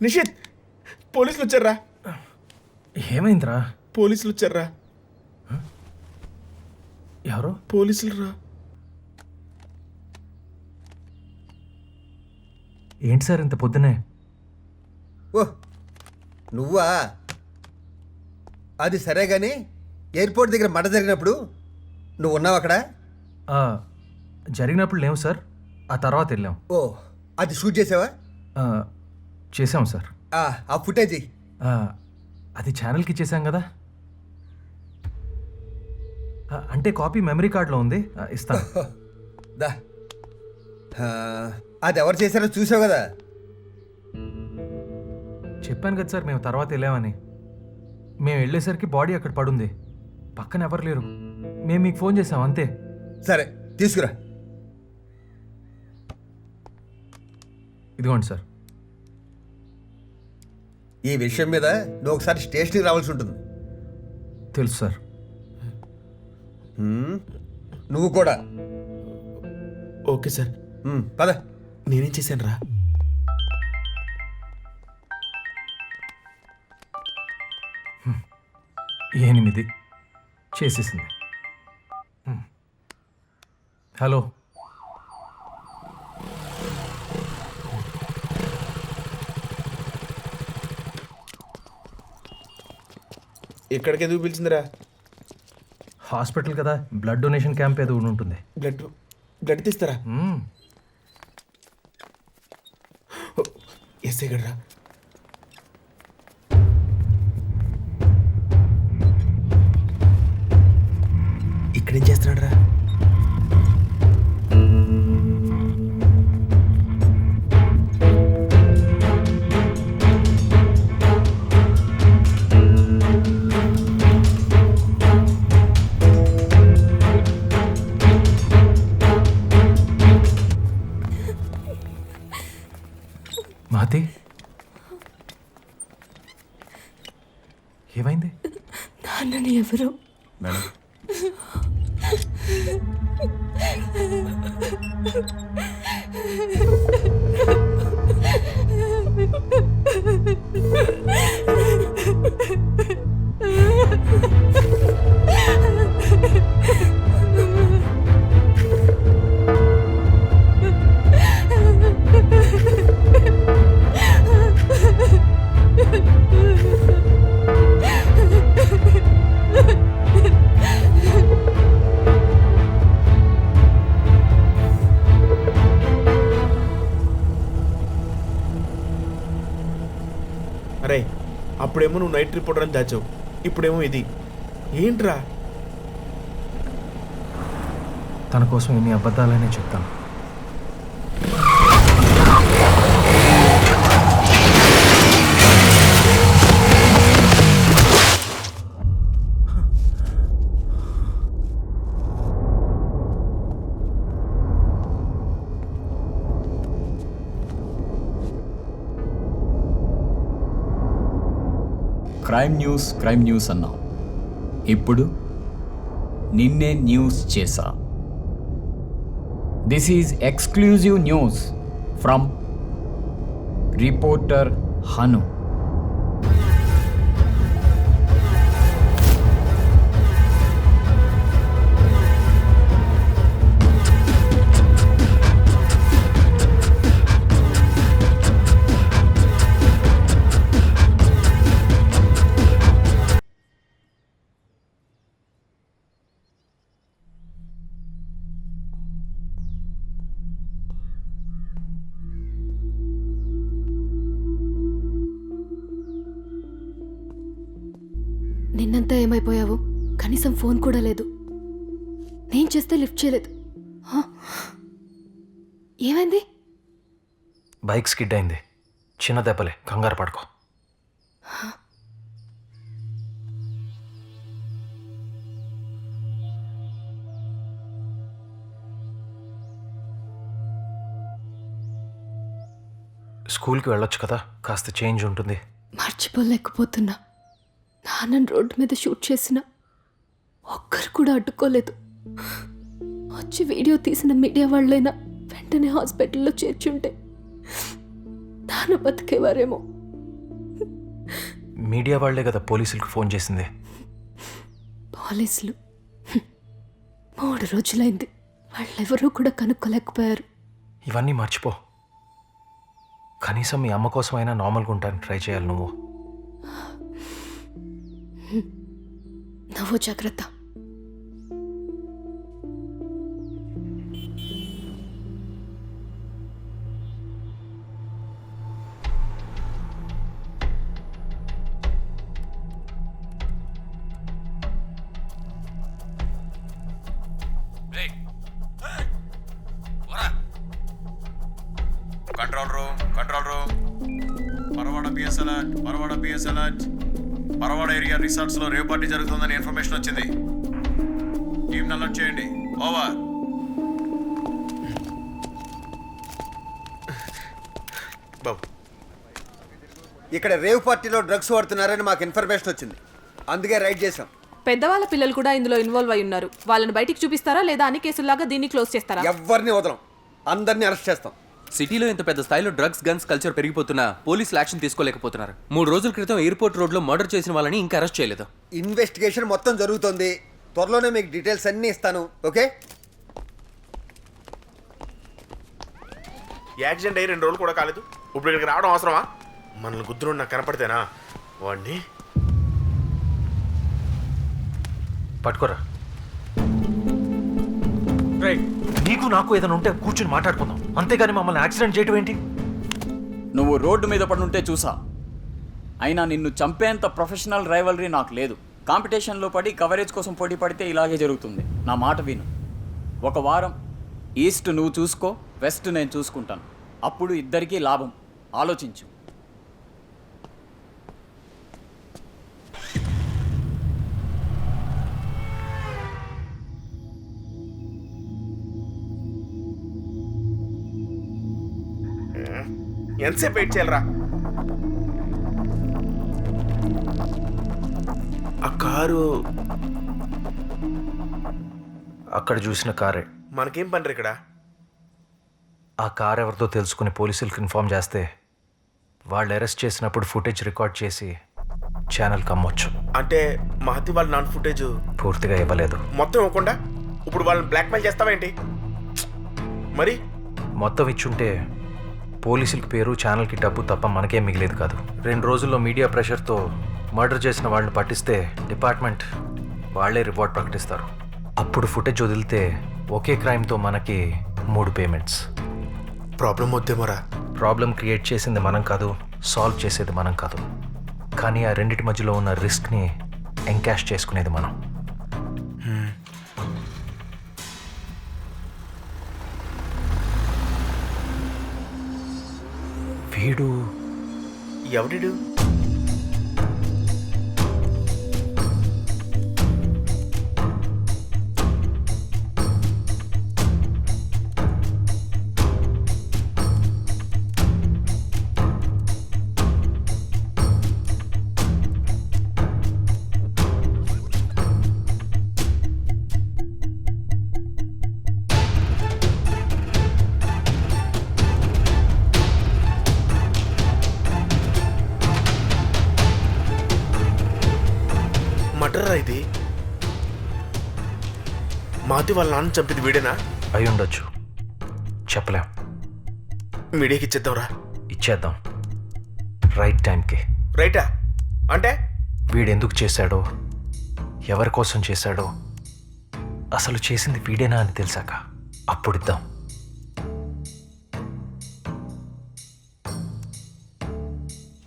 నిషిత్, పోలీసులు వచ్చారా? ఏమైందిరా? పోలీసులు వచ్చారా? ఎవరు? పోలీసులు రా. ఏంటి సార్ ఇంత పొద్దునే? ఓ నువ్వా? అది సరే కానీ ఎయిర్పోర్ట్ దగ్గర మడ జరిగినప్పుడు నువ్వు ఉన్నావు అక్కడ? జరిగినప్పుడు లేవు సార్, ఆ తర్వాత వెళ్ళాం. ఓ అది షూట్ చేసావా? చేసాం సార్. ఆ ఫుటేజ్ అది ఛానల్కి ఇచ్చేసాం కదా. అంటే కాపీ మెమరీ కార్డులో ఉంది, ఇస్తాను. దా అది ఎవరు చేశారో చూసావు కదా? చెప్పాను కదా సార్, మేము తర్వాత వెళ్ళామని. మేము వెళ్ళేసరికి బాడీ అక్కడ పడుంది, పక్కన ఎవరు లేరు. మేము మీకు ఫోన్ చేసాం అంతే. సరే తీసుకురా. ఇదిగోండి సార్. ఈ విషయం మీద నువ్వు ఒకసారి స్టేషన్కి రావాల్సి ఉంటుంది. తెలుసు సార్. నువ్వు కూడా. Okay sir. పద. నేనేం చేశాను రా? ఎనిమిది చేసేసింది. హలో, ఎక్కడికి ఎందుకు పిలిచిందిరా? హాస్పిటల్ కదా, బ్లడ్ డొనేషన్ క్యాంప్ ఏదో ఉంటుంది. బ్లడ్ తీస్తారా? ఎస్ఐ గడ్రా. ఇక్కడేం చేస్తున్నాడు రా? మహతి, ఏమైంది? నాన్నని ఎవరు? మేడం, అరే అప్పుడేమో నువ్వు నైట్ రిపోర్టర్ అని దాచావు, ఇప్పుడేమో ఇది ఏంట్రా? తన కోసం ఎన్ని అబద్ధాలనే చెప్తాను. క్రైమ్ న్యూస్ అన్నావు, ఇప్పుడు నిన్నే న్యూస్ చేశా. This is exclusive news from reporter Hanu. నిన్నంతా ఏమైపోయావు? కనీసం ఫోన్ కూడా లేదు. నేను చేస్తే లిఫ్ట్ చేయలేదు. ఏమైంది? బైక్ స్కిడ్ అయింది, చిన్న దెబ్బలే, కంగారు పడుకో. స్కూల్కి వెళ్ళొచ్చు కదా, కాస్త చేంజ్ ఉంటుంది. మర్చిపోలేకపోతున్నా. నాన్నని రోడ్డు మీద షూట్ చేసిన ఒక్కరు కూడా అడ్డుకోలేదు. వచ్చి వీడియో తీసిన మీడియా వాళ్ళైనా వెంటనే హాస్పిటల్లో చేర్చుంటే నాన్న బతికేవారేమో. మీడియా వాళ్లే కదా పోలీసులకు ఫోన్ చేసింది. పోలీసులు 3 రోజులైంది, వాళ్ళెవరూ కూడా కనుక్కోలేకపోయారు. ఇవన్నీ మర్చిపో. కనీసం మీ అమ్మ కోసమైనా నార్మల్గా ఉంటానికి ట్రై చేయాలి నువ్వు. నువ్వు జాగ్రత్త. Control room Paravada PS alert. Paravada area resorts లో రేవ్ పార్టీ జరుగుతుందని ఇన్ఫర్మేషన్ వచ్చింది. టీమ్ అలర్ట్ చేయండి. ఓవర్. బాబు, ఇక్కడ రేవ్ పార్టీలో డ్రగ్స్ వాడుతున్నారని మాకు ఇన్ఫర్మేషన్ వచ్చింది, అందుకే రైడ్ చేసాం. పెద్దవాళ్ళ పిల్లలు కూడా ఇందులో ఇన్వాల్వ్ అయి ఉన్నారు. వాళ్ళని బయటికి చూపిస్తారా లేదా అన్ని కేసుల్లాగా దీన్ని క్లోజ్ చేస్తారా? ఎవరిని వదలం, అందరినీ అరెస్ట్ చేస్తాం. సిటీలో ఇంత పెద్ద స్థాయిలో డ్రగ్స్ గన్స్ కల్చర్ పెరిగిపోతున్నా పోలీసులు యాక్షన్ తీసుకోలేకపోతున్నారు. 3 రోజుల క్రితం ఎయిర్పోర్ట్ రోడ్లో మర్డర్ చేసిన వాళ్ళని ఇంకా అరెస్ట్ చేయలేదు. ఇన్వెస్టిగేషన్ మొత్తం జరుగుతోంది, త్వరలోనే మీకు డీటెయిల్స్ అన్నీ ఇస్తాను. ఓకే? యాక్సిడెంట్ అయ్యి 2 రోజులు కూడా కాలేదు, ఇప్పుడు ఇక్కడికి రావడం అవసరమా? మనల్ని గుద్దురు నాకు కనపడితేనా వాడిని పట్టుకోరా. నీకు నాకు ఏదైనా ఉంటే కూర్చుని మాట్లాడుకుందాం, అంతేగాని మమ్మల్ని యాక్సిడెంట్ చేయటం ఏంటి? నువ్వు రోడ్డు మీద పడుంటే చూసా. అయినా నిన్ను చంపేంత ప్రొఫెషనల్ రైవలరీ నాకు లేదు. కాంపిటీషన్లో పడి కవరేజ్ కోసం పోటీ పడితే ఇలాగే జరుగుతుంది. నా మాట విను. 1 వారం ఈస్ట్ నువ్వు చూసుకో, వెస్ట్ నేను చూసుకుంటాను. అప్పుడు ఇద్దరికీ లాభం. ఆలోచించు. ఎంతసేపు వెయిట్ చేయాలరా? ఆ కారు అక్కడ చూసిన కారే. మనకేం పని ఇక్కడ? ఆ కార్ ఎవరితో తెలుసుకుని పోలీసులకు ఇన్ఫార్మ్ చేస్తే వాళ్ళు అరెస్ట్ చేసినప్పుడు ఫుటేజ్ రికార్డ్ చేసి ఛానల్కి అమ్మొచ్చు. అంటే మహతి వాళ్ళ నాన్ ఫుటేజ్ పూర్తిగా ఇవ్వలేదు. మొత్తం ఇవ్వకుండా ఇప్పుడు వాళ్ళని బ్లాక్మెయిల్ చేస్తావేంటి? మరి మొత్తం ఇచ్చుంటే పోలీసులకి పేరు, ఛానల్కి డబ్బు తప్ప మనకేం మిగిలేదు కాదు. 2 రోజుల్లో మీడియా ప్రెషర్తో మర్డర్ చేసిన వాళ్ళని పట్టిస్తే డిపార్ట్మెంట్ వాళ్లే రివార్డ్ ప్రకటిస్తారు. అప్పుడు ఫుటేజ్ వదిలితే ఒకే క్రైమ్తో మనకి 3 పేమెంట్స్. ప్రాబ్లం వద్దేమోరా? ప్రాబ్లం క్రియేట్ చేసింది మనం కాదు, సాల్వ్ చేసేది మనం కాదు. కానీ ఆ రెండిటి మధ్యలో ఉన్న రిస్క్ని ఎంకాష్ చేసుకునేది మనం. వీడు ఎవడిడు? మర్డరా ఇది? మాతి వాళ్ళ నాన్న చంపింది వీడేనా? అయి ఉండొచ్చు, చెప్పలేం. మీడియాకి ఇచ్చేద్దాంరా. ఇచ్చేద్దాం, రైట్ టైంకి. రైటా? అంటే వీడెందుకు చేశాడో, ఎవరి కోసం చేశాడో, అసలు చేసింది వీడేనా అని తెలిసాక అప్పుడు ఇద్దాం.